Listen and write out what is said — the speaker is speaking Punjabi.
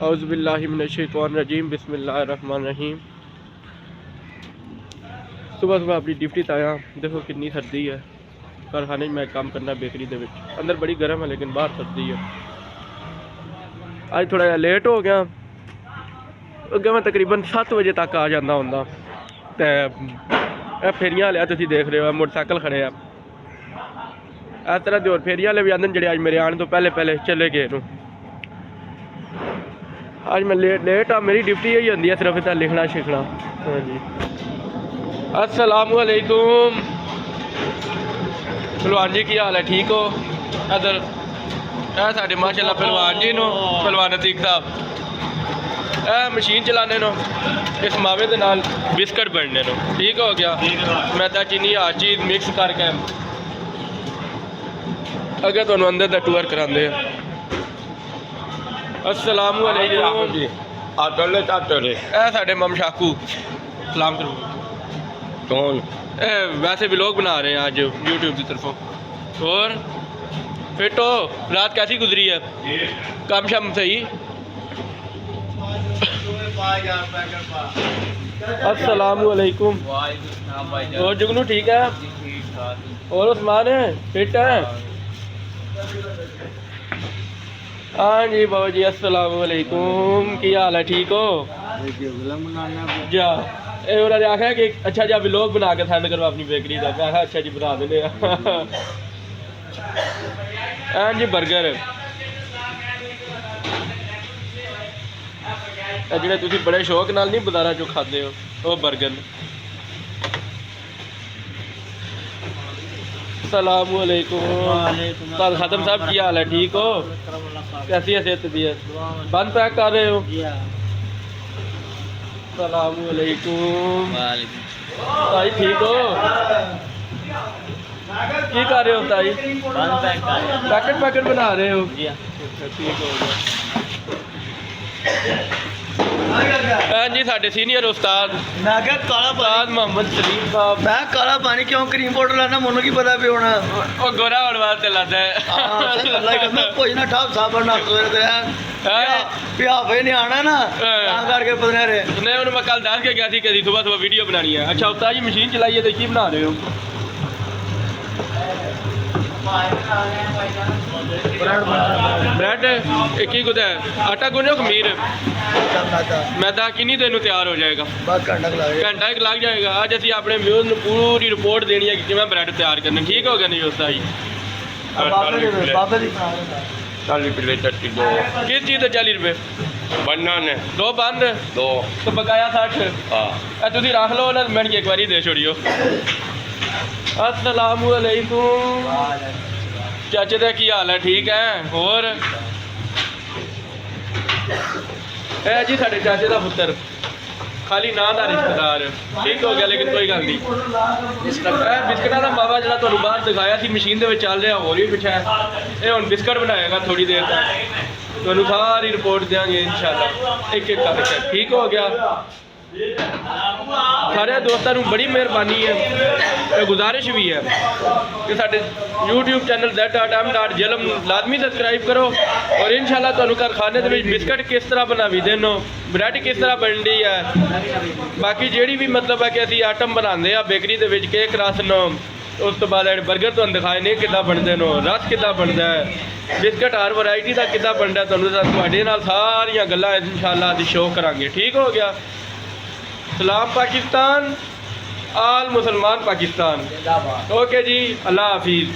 اعوذ باللہ من الشیطان الرجیم بسم اللہ الرحمن الرحیم۔ صبح صبح اپنی ڈیوٹی تے آیا، دیکھو کتنی سردی ہے۔ کارخانے میں کام کرنا بیکری دے وچ، اندر بڑی گرم ہے لیکن باہر سردی ہے۔ آج تھوڑا جہا لیٹ ہو گیا، اگے میں تقریباً 7 بجے تک آ جانا ہوں تے پھیریاں والے تسی دیکھ رہے ہو موٹر سائیکل کھڑے ہیں۔ اس طرح دے اور پھیریاں والے بھی آندے جڑے اج میرے آنے تو پہلے چلے گئے نو۔ آج میں لیٹ ہاں، میری ڈیوٹی یہی ہوندی ہے صرف اتنا لکھنا شکھنا۔ ہاں جی، السلام علیکم پہلوان جی، کی حال ہے؟ ٹھیک ہو؟ ادھر اے ساڈے ماشاءاللہ پہلوان جی نو، پہلوان عتیق صاحب اے مشین چلانے نو، اس ماوے دے نال بسکٹ بننے نو۔ ٹھیک ہو گیا؟ میدا چینی ہر چیز مکس کر کے اگر تمہیں اندر دا ٹور کراندے ہیں۔ السلام علیکم جی۔ اے ساڈے مم شاکو، سلام کرو۔ کون؟ ویسے بھی لوگ بنا رہے ہیں آج یوٹیوب کی طرفوں۔ اور فٹ ہو؟ رات کیسی گزری ہے؟ کام شام صحیح؟ السلام علیکم۔ اور جگنو ٹھیک ہے؟ اور عثمان ہے فٹ ہے؟ ہاں جی بابا جی، السلام علیکم، کی حال ہے؟ ٹھیک ہو؟ جا انہوں نے آخیا کہ اچھا جی لوگ بنا کے سینڈ کرو اپنی بیکری کا۔ میں اچھا جی بنا دینے۔ ہاں جی برگر جڑے تسی بڑے شوق نال نہیں بازاراں چوں کھاندے ہو، وہ برگر۔ السلام علیکم خاتم صاحب، کی حال ہے؟ ٹھیک ہو؟ کیسی ہے صحت طبیعت؟ بند پیک کر رہے ہو؟ السلام علیکم تائی، ٹھیک ہو؟ کی کر رہے ہو تائی؟ پیکٹ بنا رہے ہو؟ ٹھیک ہو گیا۔ ہاں جی ساڈے سینئر استاد استاد محمد سلیم صاحب۔ میں کالا پانی کیوں کریم پاؤڈر لانا؟ منو کی پتا پی ہونا وہ گورا ہونے واسطے لاتا ہے۔ کوئی نہ ٹھاپ صاحب نہ پیافے نہیں آنا نا کر کے پتہ رہے نہیں انہوں میں کل دس کے گیا تھی کہ صبح صبح ویڈیو بنانی ہے۔ اچھا استاد جی مشین چلائیے تو کی بنا رہے ہو؟ بریڈ ایک ہی ہے، آٹا گوندھو خمیر میدا کنی دن تیار ہو جائے گا؟ گھنٹہ ایک لگ جائے گا۔ آج اسی اپنے ویوز نے پوری رپورٹ دینی ہے کہ کیویں بریڈ تیار کرنا۔ ٹھیک ہو گیا نہیں استاد جی؟ 40 کس چیز ہے 40 روپے؟ بنانے 2 بند 2 تو بقایا 60۔ ہاں تسی رکھ لو نا، میں ایک باری دے چھوڑیو۔ السلام علیکم چاچے دا کی حال ہے؟ ٹھیک ہے؟ اور اے جی ساڈے چاچے دا پتر، خالی نام دا رشتہ دار۔ ٹھیک ہو گیا لیکن کوئی گل نہیں۔ بسکٹاں دا بابا جڑا تانوں باہر دکھایا سی مشین دے وچ چل رہا ہور بھی پچھا ہے، اے ہن بسکٹ بنائے گا تھوڑی دیر تک، تانوں ساری رپورٹ دیاں گے انشاءاللہ ایک ایک کر کے۔ ٹھیک ہو گیا؟ سارے دوستوں کو بڑی مہربانی ہے، گزارش بھی ہے کہ ساڈے یوٹیوب چینل Z.M.Jhelum لازمی سبسکرائب کرو، اور انشاءاللہ تانوں کارخانے دے وچ بسکٹ کس طرح بناوی دینو، بریڈ کس طرح بنتی ہے، باقی جیڑی بھی مطلب ہے کہ اسی آئٹم بناندے ہیں بیکری دے وچ، کیک رس نو، اس تو بعد برگر تانوں دکھائے نے کداں بنتے نو، رس کداں بنتا ہے، بسکٹ ہر ورائٹی دا کداں بنتا ہے، تانوں تواڈے نال ساریاں گلاں انشاءاللہ دی شو کران گے۔ ٹھیک ہو گیا؟ سلام پاکستان، آل مسلمان پاکستان۔ اوکے جی، اللہ حافظ۔